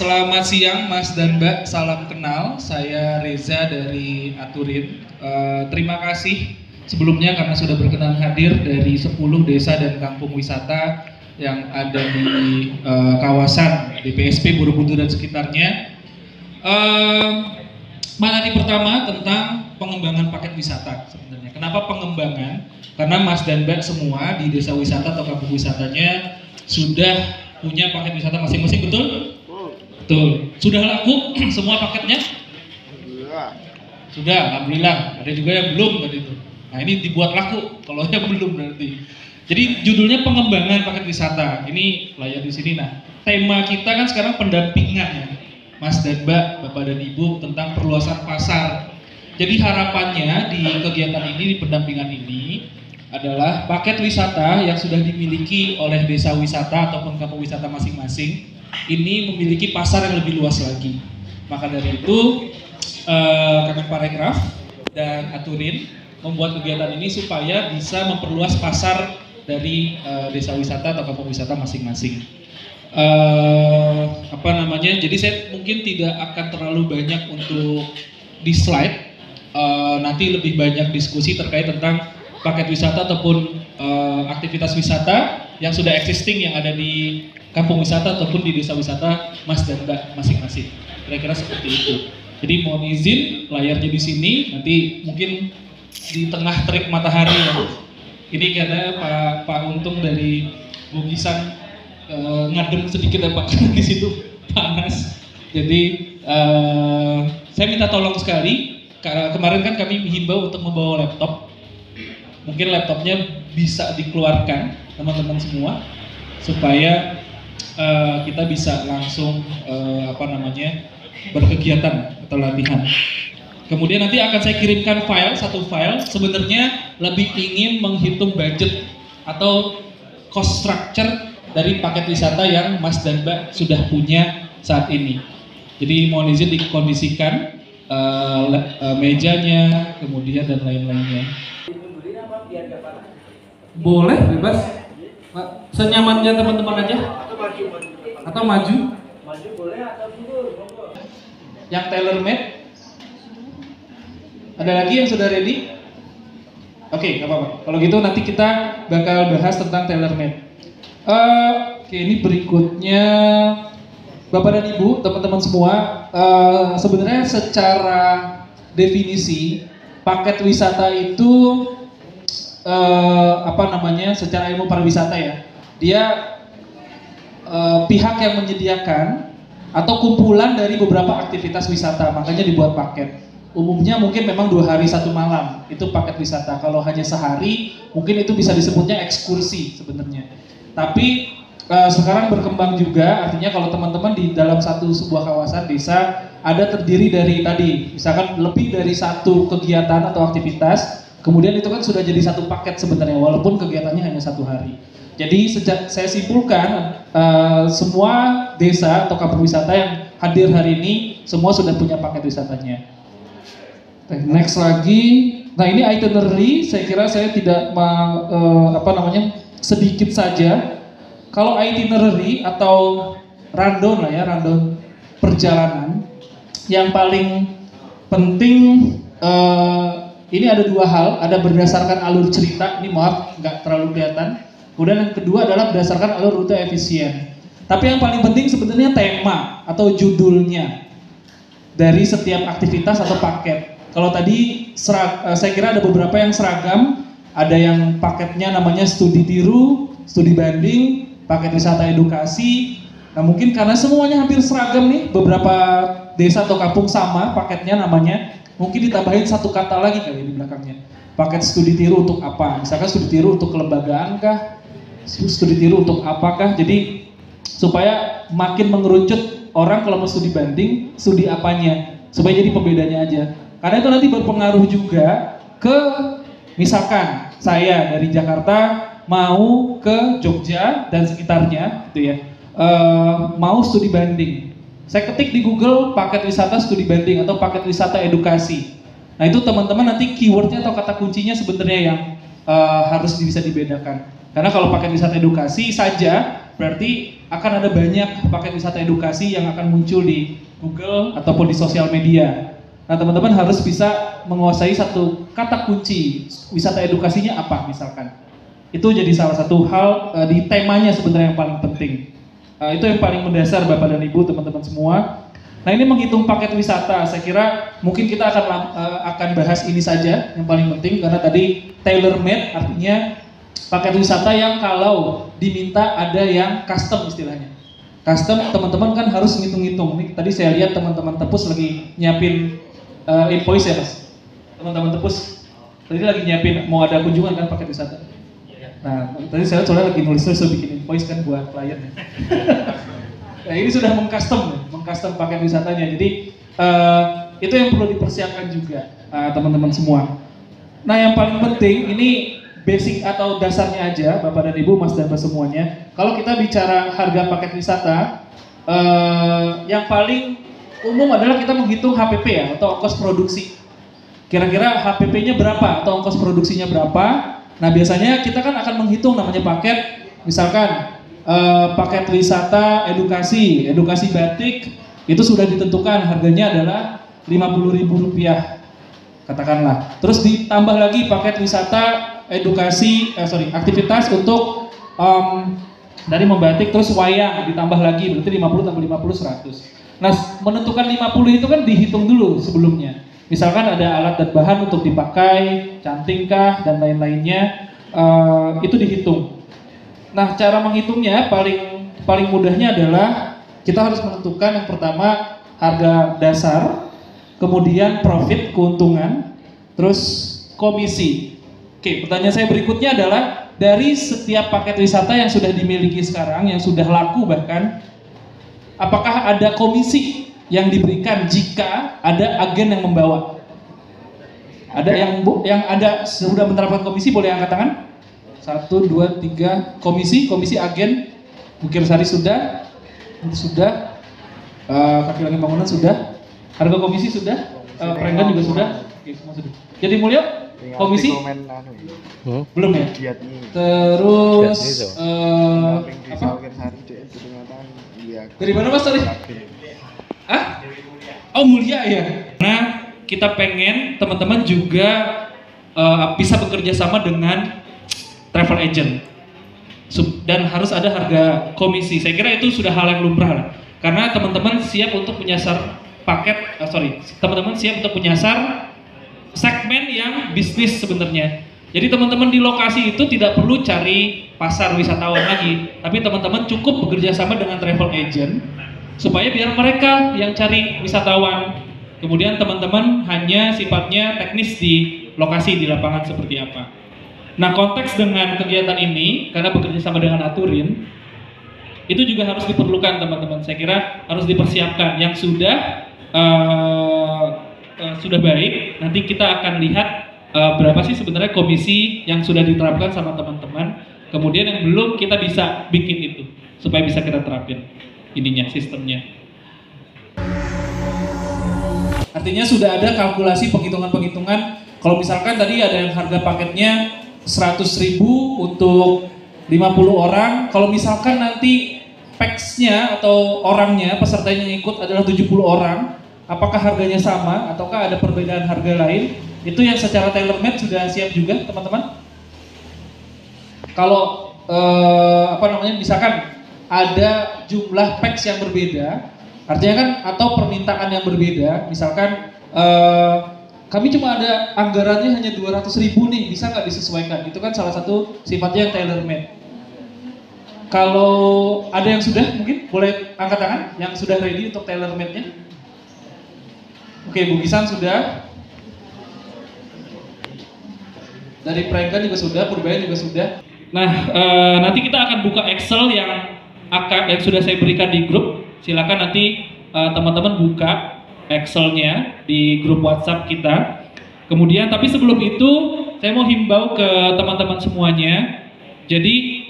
Selamat siang Mas dan Mbak, salam kenal. Saya Reza dari Aturin. Terima kasih sebelumnya karena sudah berkenan hadir dari 10 desa dan kampung wisata yang ada di kawasan DPSP Borobudur dan sekitarnya. Materi pertama tentang pengembangan paket wisata sebenarnya. Kenapa pengembangan? Karena Mas dan Mbak semua di desa wisata atau kampung wisatanya sudah punya paket wisata masing-masing, betul? Betul. Sudah laku semua paketnya? Sudah, alhamdulillah. Ada juga yang belum tadi itu. Nah, ini dibuat laku kalau yang belum berarti. Jadi judulnya pengembangan paket wisata. Ini layar di sini. Nah, tema kita kan sekarang pendampingan ya, Mas dan Mbak, Bapak dan Ibu, tentang perluasan pasar. Jadi harapannya di kegiatan ini, di pendampingan ini adalah paket wisata yang sudah dimiliki oleh desa wisata ataupun kampung wisata masing-masing ini memiliki pasar yang lebih luas lagi. Maka dari itu Kemenparekraf dan Aturin membuat kegiatan ini supaya bisa memperluas pasar dari desa wisata atau kampung wisata masing-masing. Jadi saya mungkin tidak akan terlalu banyak untuk di slide. Nanti lebih banyak diskusi terkait tentang paket wisata ataupun aktivitas wisata yang sudah existing yang ada di kampung wisata ataupun di desa wisata Mas dan Mbak masing-masing. Kira-kira seperti itu. Jadi mohon izin layarnya di sini, nanti mungkin di tengah terik matahari ya. Ini karena Pak Untung dari Bugisan ngadem sedikit ya Pak, di situ panas. Jadi saya minta tolong sekali. Kemarin kan kami himbau untuk membawa laptop. Mungkin laptopnya bisa dikeluarkan teman-teman semua supaya kita bisa langsung berkegiatan atau latihan. Kemudian nanti akan saya kirimkan satu file. Sebenarnya lebih ingin menghitung budget atau cost structure dari paket wisata yang Mas dan Mbak sudah punya saat ini. Jadi mohon izin dikondisikan mejanya, kemudian dan lain-lainnya. Boleh, bebas. Senyamannya teman-teman aja. Atau maju? Maju boleh atau mundur. Yang tailor made? Ada lagi yang sudah ready? Oke, nggak apa-apa. Kalau gitu nanti kita bakal bahas tentang tailor made. Oke, ini berikutnya Bapak dan Ibu, teman-teman semua, sebenarnya secara definisi paket wisata itu secara ilmu pariwisata ya, dia pihak yang menyediakan atau kumpulan dari beberapa aktivitas wisata, makanya dibuat paket. Umumnya mungkin memang 2 hari 1 malam itu paket wisata. Kalau hanya sehari mungkin itu bisa disebutnya ekskursi sebenarnya. Tapi sekarang berkembang juga, artinya kalau teman-teman di dalam sebuah kawasan desa ada terdiri dari tadi misalkan lebih dari 1 kegiatan atau aktivitas, kemudian itu kan sudah jadi 1 paket sebenarnya walaupun kegiatannya hanya 1 hari. Jadi saya simpulkan semua desa atau kampung wisata yang hadir hari ini semua sudah punya paket wisatanya. Next lagi, nah ini itinerary, saya kira saya tidak sedikit saja. Kalau itinerary atau rundown perjalanan, yang paling penting ini ada 2 hal, ada berdasarkan alur cerita, ini maaf nggak terlalu kelihatan. Kemudian yang kedua adalah berdasarkan alur rute efisien. Tapi yang paling penting sebenarnya tema atau judulnya dari setiap aktivitas atau paket. Kalau tadi saya kira ada beberapa yang seragam, ada yang paketnya namanya studi tiru, studi banding, paket wisata edukasi. Nah mungkin karena semuanya hampir seragam nih, beberapa desa atau kampung sama paketnya namanya, mungkin ditambahin 1 kata lagi kali di belakangnya. Paket studi tiru untuk apa? Misalkan studi tiru untuk kelembagaan kah? Studi tiru untuk apakah? Jadi supaya makin mengerucut orang kalau mau studi banding, studi apanya, supaya jadi pembedanya aja. Karena itu nanti berpengaruh juga ke, misalkan saya dari Jakarta mau ke Jogja dan sekitarnya, gitu ya, mau studi banding. Saya ketik di Google paket wisata studi banding atau paket wisata edukasi. Nah itu teman-teman nanti keywordnya atau kata kuncinya sebenarnya yang harus bisa dibedakan. Karena kalau paket wisata edukasi saja berarti akan ada banyak paket wisata edukasi yang akan muncul di Google ataupun di sosial media. Nah, teman-teman harus bisa menguasai satu kata kunci wisata edukasinya apa misalkan. Itu jadi salah satu hal di temanya sebenarnya yang paling penting. Itu yang paling mendasar Bapak dan Ibu, teman-teman semua. Nah, ini menghitung paket wisata, saya kira mungkin kita akan bahas ini saja yang paling penting, karena tadi tailor made artinya paket wisata yang kalau diminta ada yang custom istilahnya. Custom, teman-teman kan harus ngitung-ngitung. Nih, tadi saya lihat teman-teman Tepus lagi nyiapin invoice ya Mas. Teman-teman Tepus tadi lagi nyiapin mau ada kunjungan kan paket wisata. Nah, tadi saya soalnya lagi nulis bikin invoice kan buat klien ya. Nah, ini sudah mengcustom paket wisatanya. Jadi itu yang perlu dipersiapkan juga teman-teman semua. Nah, yang paling penting ini basic atau dasarnya aja Bapak dan Ibu, Mas dan Mbak semuanya. Kalau kita bicara harga paket wisata, yang paling umum adalah kita menghitung HPP ya, atau ongkos produksi. Kira-kira HPP-nya berapa atau ongkos produksinya berapa? Nah, biasanya kita kan akan menghitung namanya paket, misalkan paket wisata edukasi batik itu sudah ditentukan harganya adalah Rp50.000 katakanlah. Terus ditambah lagi paket wisata aktivitas untuk dari membatik terus wayang ditambah lagi, berarti 50 tambah 50 100. Nah, menentukan 50 itu kan dihitung dulu sebelumnya. Misalkan ada alat dan bahan untuk dipakai, cantingkah dan lain-lainnya, itu dihitung. Nah, cara menghitungnya paling mudahnya adalah kita harus menentukan yang pertama harga dasar, kemudian profit, keuntungan, terus komisi. Oke, pertanyaan saya berikutnya adalah dari setiap paket wisata yang sudah dimiliki sekarang, yang sudah laku bahkan, apakah ada komisi yang diberikan jika ada agen yang membawa? Ada yang ada sudah menerapkan komisi, boleh angkat tangan? 1, 2, 3, komisi agen. Bukir Sari sudah, Kaki Langit Bangunan sudah, harga komisi sudah, Prenggan juga sudah, oke, semua sudah. Jadi Mulyo, komisi? Belum ya? Terus, apa? Dari mana Mas tadi? Oh, Mulia ya. Nah, kita pengen teman-teman juga bisa bekerja sama dengan travel agent dan harus ada harga komisi. Saya kira itu sudah hal yang lumrah karena teman-teman siap untuk menyasar teman-teman siap untuk menyasar segmen yang bisnis sebenarnya. Jadi teman-teman di lokasi itu tidak perlu cari pasar wisatawan lagi, tapi teman-teman cukup bekerja sama dengan travel agent supaya biar mereka yang cari wisatawan. Kemudian teman-teman hanya sifatnya teknis di lokasi, di lapangan seperti apa. Nah, konteks dengan kegiatan ini, karena bekerja sama dengan Aturin, itu juga harus diperlukan teman-teman. Saya kira harus dipersiapkan. Yang sudah baik, nanti kita akan lihat berapa sih sebenarnya komisi yang sudah diterapkan sama teman-teman. Kemudian yang belum kita bisa bikin itu, supaya bisa kita terapin ininya, sistemnya. Artinya sudah ada kalkulasi penghitungan-penghitungan. Kalau misalkan tadi ada yang harga paketnya 100.000 untuk 50 orang. Kalau misalkan nanti pax-nya atau orangnya, pesertanya yang ikut adalah 70 orang, apakah harganya sama ataukah ada perbedaan harga lain? Itu yang secara tailor made sudah siap juga teman-teman. Kalau misalkan ada jumlah pax yang berbeda, artinya kan, atau permintaan yang berbeda, misalkan kami cuma ada anggarannya hanya 200.000 nih, bisa nggak disesuaikan? Itu kan salah satu sifatnya yang tailor made. Kalau ada yang sudah, mungkin boleh angkat tangan yang sudah ready untuk tailor made-nya. Oke, Bu Gisan sudah. Dari Prenggan juga sudah, Purbayan juga sudah. Nah, nanti kita akan buka Excel yang sudah saya berikan di grup. Silakan nanti teman-teman buka Excel-nya di grup WhatsApp kita. Kemudian, tapi sebelum itu saya mau himbau ke teman-teman semuanya. Jadi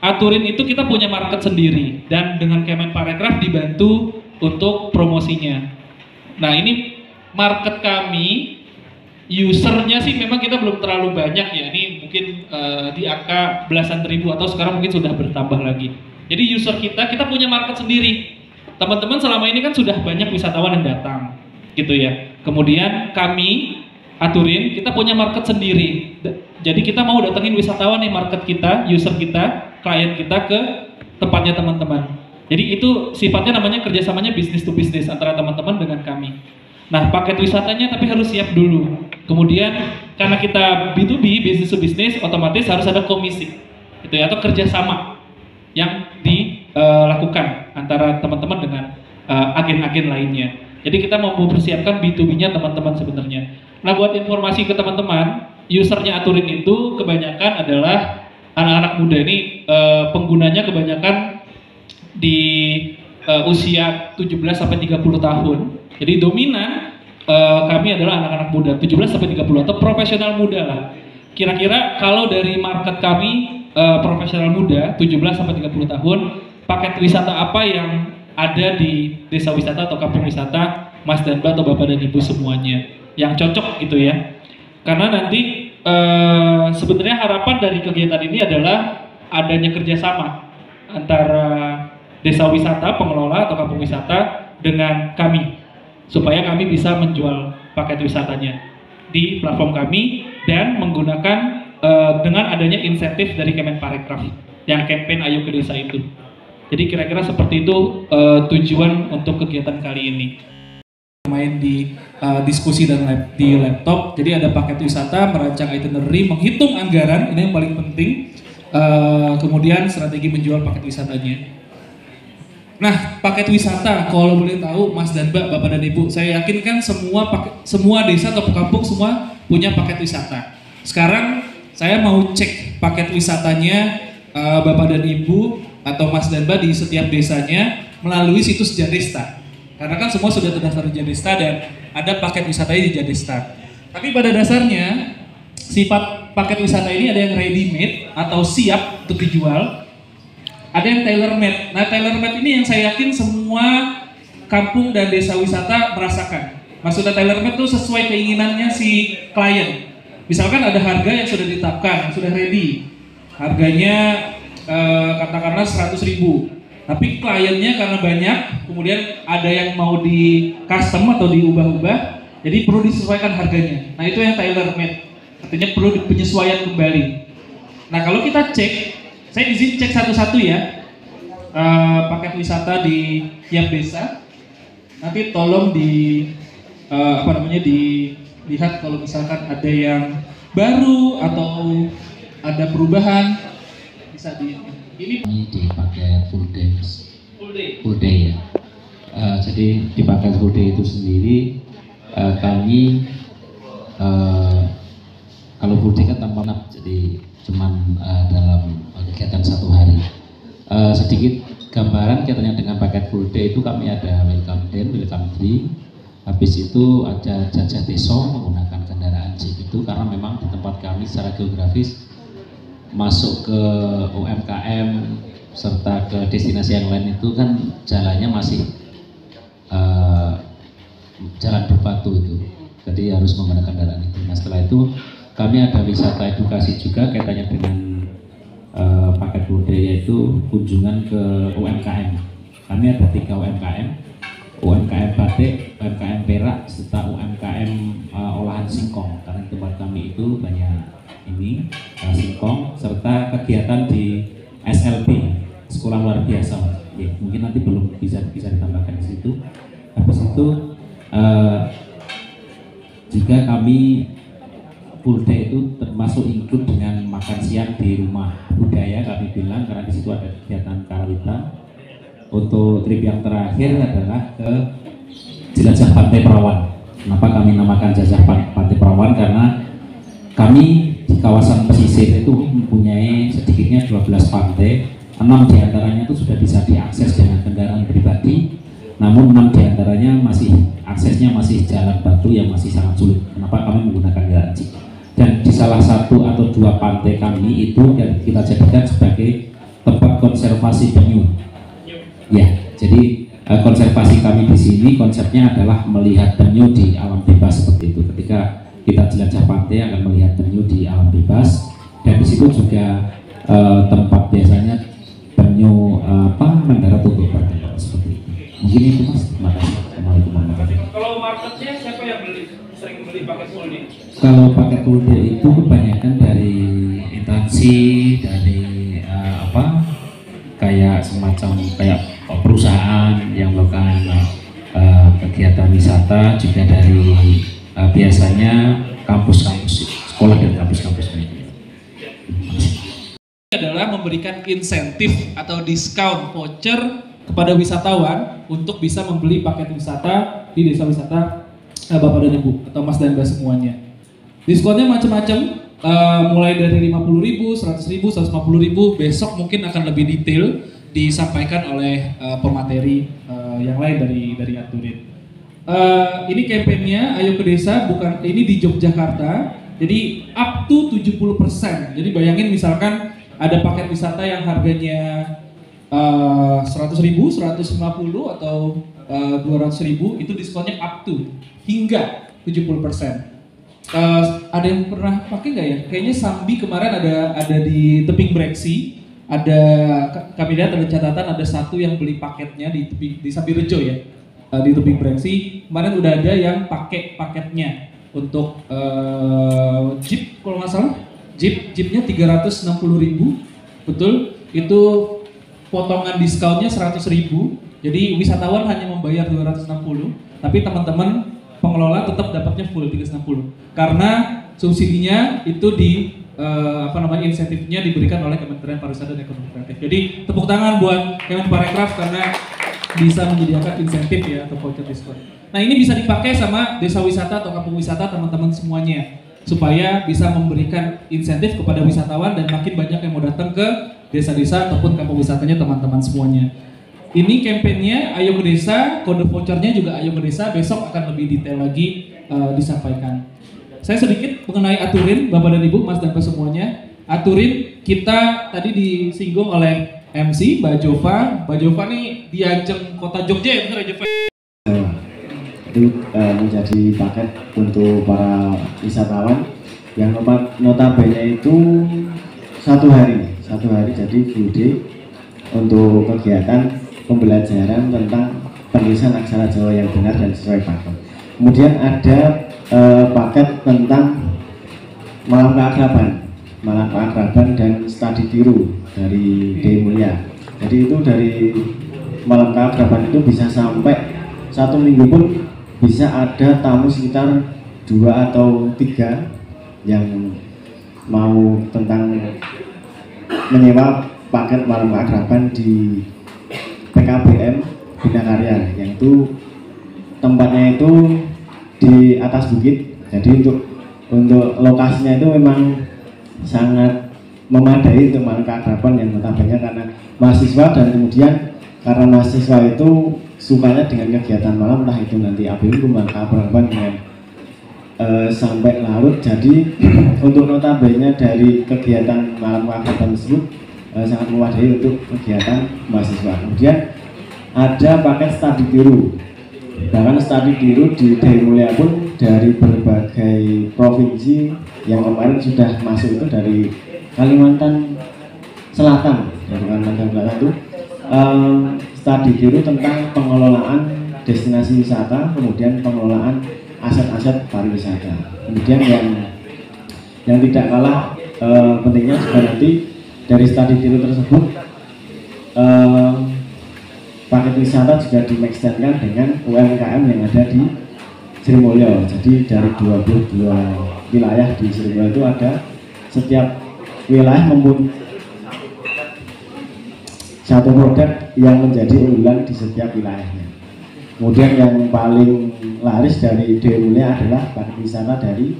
Aturin itu kita punya market sendiri dan dengan Kemenparekraf dibantu untuk promosinya. Nah, ini market kami, usernya sih memang kita belum terlalu banyak ya. Ini mungkin di angka belasan ribu atau sekarang mungkin sudah bertambah lagi. Jadi user kita punya market sendiri. Teman-teman selama ini kan sudah banyak wisatawan yang datang, gitu ya. Kemudian kami aturin kita punya market sendiri. Jadi kita mau datengin wisatawan nih, market kita, user kita, klien kita ke tempatnya teman-teman. Jadi itu sifatnya namanya kerjasamanya business to business antara teman-teman dengan kami. Nah, paket wisatanya tapi harus siap dulu. Kemudian karena kita B2B, business to business, otomatis harus ada komisi, gitu ya, atau kerjasama yang dilakukan antara teman-teman dengan agen-agen lainnya. Jadi kita mau mempersiapkan B2B-nya teman-teman sebenarnya. Nah, buat informasi ke teman-teman, usernya Aturin itu kebanyakan adalah anak-anak muda ini, penggunanya kebanyakan di usia 17 sampai 30 tahun. Jadi dominan kami adalah anak-anak muda 17 sampai 30 atau profesional muda lah. Kira-kira kalau dari market kami profesional muda 17 sampai 30 tahun, paket wisata apa yang ada di desa wisata atau kampung wisata Mas dan Mbak atau Bapak dan Ibu semuanya yang cocok gitu ya. Karena nanti sebenarnya harapan dari kegiatan ini adalah adanya kerjasama antara desa wisata, pengelola atau kampung wisata dengan kami, supaya kami bisa menjual paket wisatanya di platform kami dan menggunakan dengan adanya insentif dari Kemenparekraf yang campaign Ayo ke Desa itu. Jadi kira-kira seperti itu tujuan untuk kegiatan kali ini. Main di diskusi dan di laptop, jadi ada paket wisata, merancang itinerary, menghitung anggaran, ini yang paling penting, kemudian strategi menjual paket wisatanya. Nah, paket wisata, kalau boleh tahu Mas dan Mbak, Bapak dan Ibu, saya yakin kan semua desa atau kampung semua punya paket wisata. Sekarang saya mau cek paket wisatanya Bapak dan Ibu atau Mas dan Mbak di setiap desanya melalui situs Jadesta. Karena kan semua sudah terdaftar di Jadesta dan ada paket wisatanya di Jadesta. Tapi pada dasarnya sifat paket wisata ini ada yang ready made atau siap untuk dijual. Ada yang tailor made. Nah, tailor made ini yang saya yakin semua kampung dan desa wisata merasakan. Maksudnya tailor made itu sesuai keinginannya si klien. Misalkan ada harga yang sudah ditetapkan, yang sudah ready. Harganya katakanlah 100.000. Tapi kliennya karena banyak, kemudian ada yang mau di custom atau diubah-ubah, jadi perlu disesuaikan harganya. Nah, itu yang tailor made. Artinya perlu penyesuaian kembali. Nah, kalau kita cek, saya izin cek satu-satu ya, paket wisata di tiap desa. Nanti tolong dilihat kalau misalkan ada yang baru atau ada perubahan, bisa ini di paket full day ya. Jadi di paket full day itu sendiri kami kalau full day kan tanpa nap, jadi cuman dalam kegiatan satu hari. Sedikit gambaran kaitannya dengan paket full day itu, kami ada welcome day, welcome drink. Habis itu ada jajah desa menggunakan kendaraan jeep itu, karena memang di tempat kami secara geografis masuk ke UMKM serta ke destinasi yang lain itu kan jalannya masih jalan berbatu itu, jadi harus menggunakan kendaraan itu. Nah, setelah itu kami ada wisata edukasi juga kaitannya dengan paket budaya, yaitu kunjungan ke UMKM. Kami ada 3 UMKM, UMKM batik, UMKM perak, serta UMKM olahan singkong. Karena tempat kami itu banyak ini singkong, serta kegiatan di SLB, sekolah luar biasa. Ya, mungkin nanti belum bisa ditambahkan di situ. Habis itu juga kami full day itu termasuk ikut dengan makan siang di rumah budaya kami bilang, karena di situ ada kegiatan karawitan. Untuk trip yang terakhir adalah ke Jelajah Pantai Perawan. Kenapa kami namakan Jelajah Pantai Perawan? Karena kami di kawasan pesisir itu mempunyai sedikitnya 12 pantai, 6 diantaranya itu sudah bisa diakses dengan kendaraan pribadi, namun 6 diantaranya aksesnya masih jalan batu yang masih sangat sulit. Kenapa kami menggunakan kendaraan jeep? Dan di salah satu atau 2 pantai kami itu kita jadikan sebagai tempat konservasi penyu. Ya, jadi konservasi kami di sini konsepnya adalah melihat penyu di alam bebas seperti itu. Ketika kita jelajah pantai akan melihat penyu di alam bebas, Dan di situ juga tempat biasanya penyu mendarat untuk bertelur seperti itu. Mungkin itu Mas. Terima kasih. Assalamualaikum warahmatullahi wabarakatuh. Kalau marketnya siapa yang sering beli paket full ini? Kalau paket full day itu kebanyakan dari instansi, dari kayak semacam kayak perusahaan yang melakukan kegiatan wisata, juga dari biasanya kampus-kampus sekolah dan kampus-kampus lainnya. Adalah memberikan insentif atau diskon voucher kepada wisatawan untuk bisa membeli paket wisata di desa wisata Bapak dan Ibu atau Mas dan Mbak semuanya. Diskonnya macam-macam, mulai dari 50.000, 100.000, 150.000. Besok mungkin akan lebih detail disampaikan oleh pemateri yang lain dari Aturin. Ini kampanyenya Ayo ke Desa, bukan ini di Yogyakarta. Jadi up to 70%. Jadi bayangin misalkan ada paket wisata yang harganya 100.000, 150 atau 200.000, itu diskonnya up to hingga 70%. Ada yang pernah pakai nggak ya? Kayaknya Sambi kemarin ada di tebing Breksi. Ada kami lihat ada catatan ada satu yang beli paketnya di Sambirejo ya, di tebing Breksi. Kemarin udah ada yang pakai paketnya untuk Jeep kalau nggak salah. Jeepnya 360.000, betul, itu potongan diskonnya 100.000, jadi wisatawan hanya membayar 260, tapi teman-teman pengelola tetap dapatnya full 360, karena subsidinya itu insentifnya diberikan oleh Kementerian Pariwisata dan Ekonomi Kreatif. Jadi tepuk tangan buat Kemenparekraf karena bisa menyediakan insentif ya atau voucher diskon. Nah ini bisa dipakai sama desa wisata atau kampung wisata teman-teman semuanya, supaya bisa memberikan insentif kepada wisatawan dan makin banyak yang mau datang ke desa-desa ataupun kampung wisatanya teman-teman semuanya. Ini kampanyenya Ayo ke Desa, kode vouchernya juga Ayo ke Desa, besok akan lebih detail lagi disampaikan. Saya sedikit mengenai Aturin, Bapak dan Ibu, Mas dan Pak semuanya. Aturin kita tadi disinggung oleh MC, Mbak Jova. Mbak Jova nih di Ajeng Kota Jogja ya, benar ya Jova? Itu menjadi paket untuk para wisatawan yang notabene itu satu hari jadi full day untuk kegiatan pembelajaran tentang penulisan aksara Jawa yang benar dan sesuai pakem. Kemudian ada paket tentang malam keakraban dan studi tiru dari D Mulia. Jadi itu dari malam keakraban itu bisa sampai 1 minggu pun bisa ada tamu sekitar 2 atau 3 yang mau tentang menyewa paket malam keakraban di PKBM Bina Karya, yang itu tempatnya itu di atas bukit. Jadi untuk lokasinya itu memang sangat memadai untuk malam keakraban yang notabene karena mahasiswa, dan kemudian karena mahasiswa itu sukanya dengan kegiatan malam, entah itu nanti ABU malam keakraban dengan sampai larut. Jadi untuk notabene dari kegiatan malam keakraban tersebut sangat memadai untuk kegiatan mahasiswa. Kemudian ada paket studi tiru, bahkan studi tiru di Daya Mulia pun dari berbagai provinsi. Yang kemarin sudah masuk itu dari Kalimantan Selatan, itu studi tiru tentang pengelolaan destinasi wisata, kemudian pengelolaan aset-aset pariwisata. Kemudian yang tidak kalah pentingnya juga nanti dari studi tiru tersebut paket wisata juga di-extendkan dengan UMKM yang ada di Srimulyo. Jadi dari 22 wilayah di Srimulyo itu ada, setiap wilayah mempunyai satu produk yang menjadi unggulan di setiap wilayahnya. Kemudian yang paling laris dari Daya Mulia adalah paket wisata dari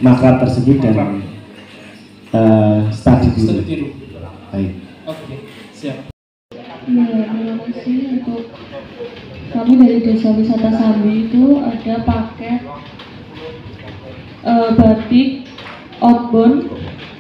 makrab tersebut dan studi tiru. Baik. Oke, siap. Ya, terima kasih. Untuk kami dari Desa Wisata Sambi itu ada paket batik, outbound,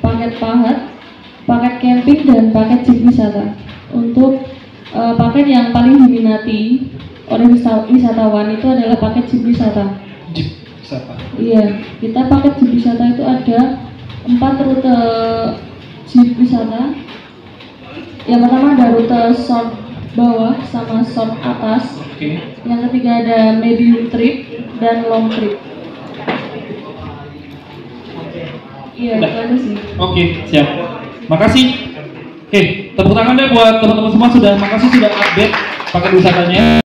paket pahat, paket camping, dan paket jeep wisata. Untuk paket yang paling diminati oleh wisatawan itu adalah paket jeep wisata. Jeep wisata. Iya, kita paket jeep wisata itu ada 4 rute jeep wisata. Yang pertama ada rute short bawah sama short atas. Oke. Yang ketiga ada medium trip dan long trip. Iya, itu aja sih. Oke, siap. Makasih. Oke, tepuk tangan deh buat teman-teman semua makasih sudah update paket wisatanya.